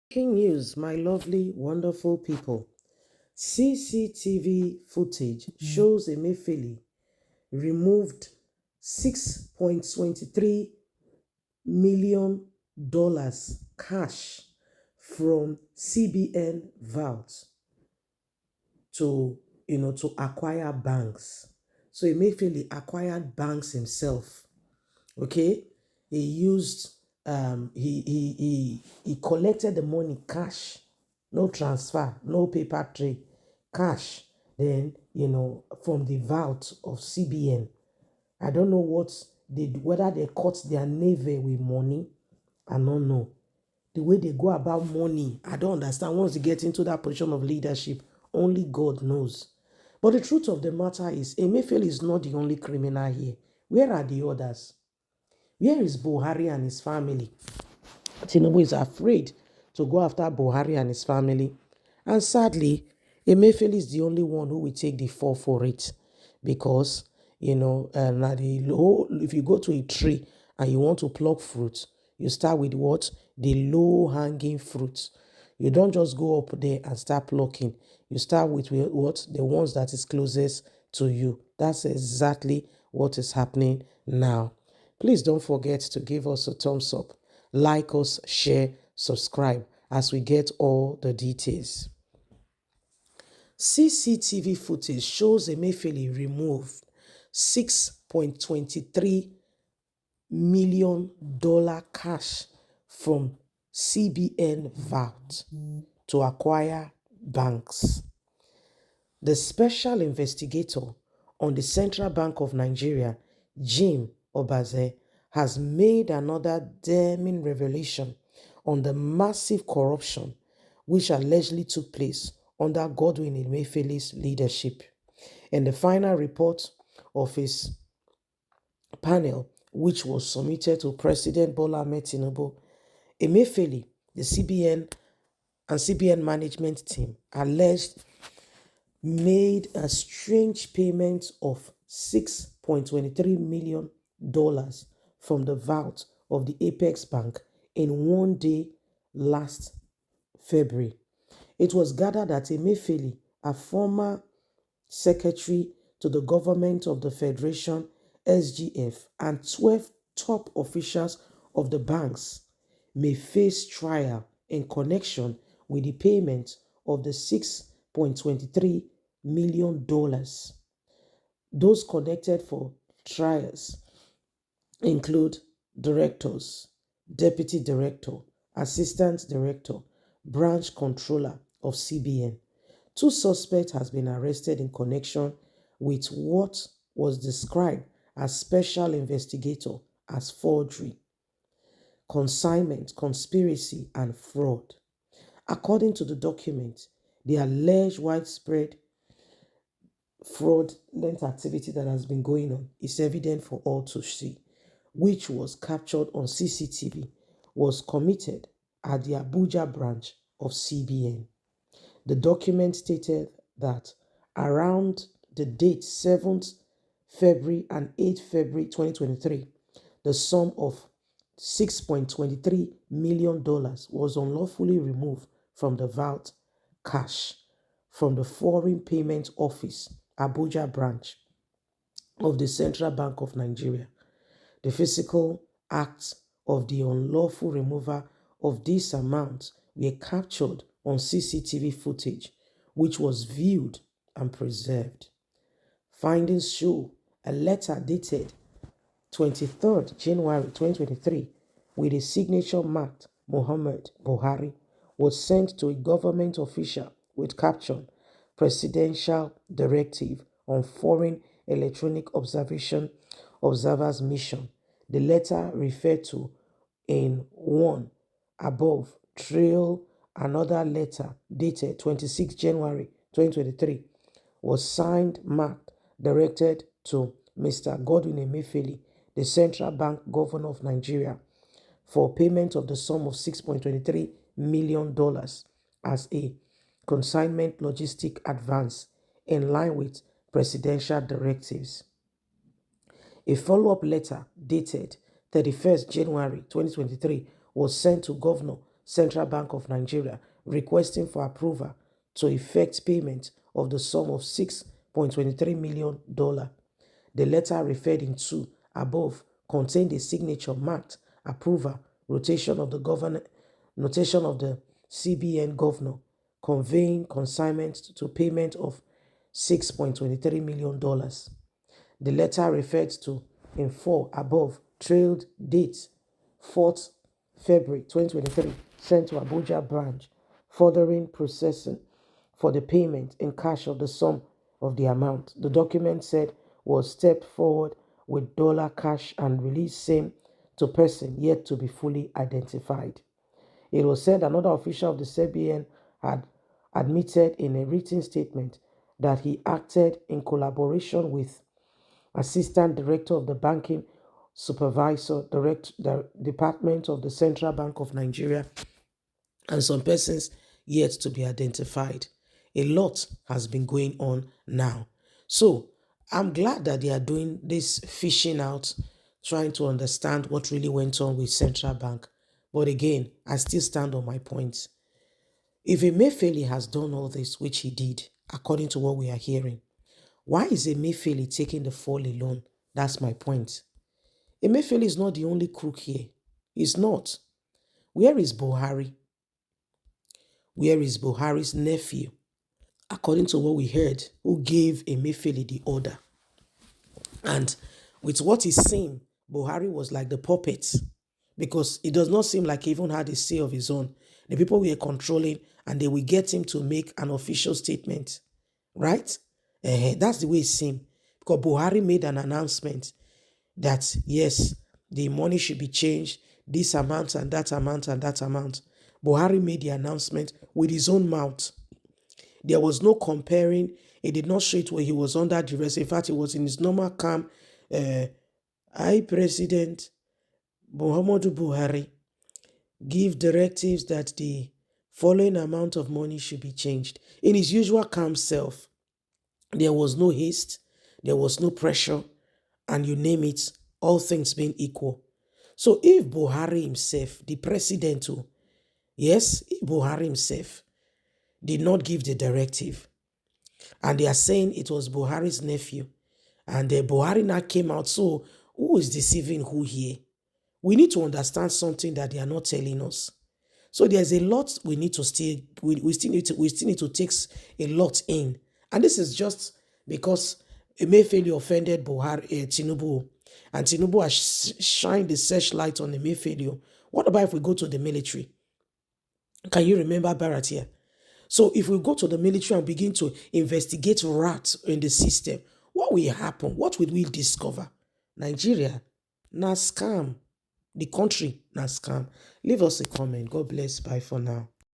Breaking news, my lovely, wonderful people. CCTV footage shows Emefiele removed $6.23 million cash from CBN vault to to acquire banks. So Emefiele acquired banks himself. Okay, he used he collected the money cash, no transfer, no paper tray, cash. Then from the vault of CBN. I don't know whether they cut their navel with money. I don't know the way they go about money. I don't understand. Once you get into that position of leadership, only God knows. But the truth of the matter is, Emefiele is not the only criminal here. Where are the others? Where is Buhari and his family? Tinubu is afraid to go after Buhari and his family. And sadly, Emefiele is the only one who will take the fall for it. Because, if you go to a tree and you want to pluck fruit, you start with what? The low-hanging fruit. You don't just go up there and start plucking. You start with what? The ones that is closest to you. That's exactly what is happening now. Please don't forget to give us a thumbs up, like us, share, subscribe as we get all the details. CCTV footage shows Emefiele removed $6.23 million cash from CBN vault to acquire banks. The special investigator on the Central Bank of Nigeria, Jim Obaze, has made another damning revelation on the massive corruption which allegedly took place under Godwin Emefiele's leadership. In the final report of his panel, which was submitted to President Bola Ahmed Tinubu, Emefiele, the CBN and CBN management team alleged made a strange payment of $6.23 million from the vault of the Apex Bank in one day last February. It was gathered that Emefiele, a former secretary to the government of the Federation, SGF, and 12 top officials of the banks may face trial in connection with the payment of the $6.23 million. Those connected for trials include directors, deputy director, assistant director, branch controller of CBN. Two suspects has been arrested in connection with what was described as special investigator as forgery, consignment, conspiracy, and fraud. According to the document, the alleged widespread fraudulent activity that has been going on is evident for all to see, which was captured on CCTV, was committed at the Abuja branch of CBN. The document stated that around the date 7th February and 8th February 2023, the sum of $6.23 million was unlawfully removed from the vault cash from the Foreign Payment Office, Abuja branch of the Central Bank of Nigeria. The physical acts of the unlawful removal of these amounts were captured on CCTV footage, which was viewed and preserved. Findings show a letter dated 23rd January 2023 with a signature marked Muhammad Buhari was sent to a government official with caption Presidential Directive on Foreign Electronic Observers Mission. The letter referred to in one above trail another letter dated 26 January 2023 was signed, marked, directed to Mr. Godwin Emefiele, the Central Bank Governor of Nigeria, for payment of the sum of $6.23 million as a consignment logistic advance in line with presidential directives. A follow-up letter dated 31st January 2023 was sent to Governor Central Bank of Nigeria requesting for approval to effect payment of the sum of $6.23 million. The letter referred into above contained a signature marked approval, notation of the CBN governor conveying consignment to payment of $6.23 million. The letter referred to in 4 above trailed date 4th February 2023 sent to Abuja branch, furthering processing for the payment in cash of the sum of the amount. The document said was stepped forward with dollar cash and released same to person yet to be fully identified. It was said another official of the CBN had admitted in a written statement that he acted in collaboration with Assistant Director of the Banking Supervisor, the Department of the Central Bank of Nigeria, and some persons yet to be identified. A lot has been going on now. So I'm glad that they are doing this fishing out, trying to understand what really went on with Central Bank. But again, I still stand on my point. If Emefiele has done all this, which he did, according to what we are hearing, why is Emefiele taking the fall alone? That's my point. Emefiele is not the only crook here. He's not. Where is Buhari? Where is Buhari's nephew? According to what we heard, who gave Emefiele the order. And with what he's saying, Buhari was like the puppet, because it does not seem like he even had a say of his own. The people were controlling, and they will get him to make an official statement, right? That's the way it seemed. Because Buhari made an announcement that, yes, the money should be changed, this amount and that amount and that amount. Buhari made the announcement with his own mouth. There was no comparing. He did not show it when he was under duress. In fact, it was in his normal calm. I, President Muhammadu Buhari, give directives that the following amount of money should be changed. In his usual calm self, there was no haste, there was no pressure, and you name it, all things being equal. So if Buhari himself, the president, if Buhari himself did not give the directive, and they are saying it was Buhari's nephew, and Buhari now came out, so who is deceiving who here? We need to understand something that they are not telling us. So there's a lot we need to we still need to take a lot in. And this is just because Emefiele offended Tinubu, and Tinubu has shined the searchlight on Emefiele. What about if we go to the military? Can you remember Barrett here? So if we go to the military and begin to investigate rats in the system, what will happen? What will we discover? Nigeria, na scam. The country, na scam. Leave us a comment. God bless. Bye for now.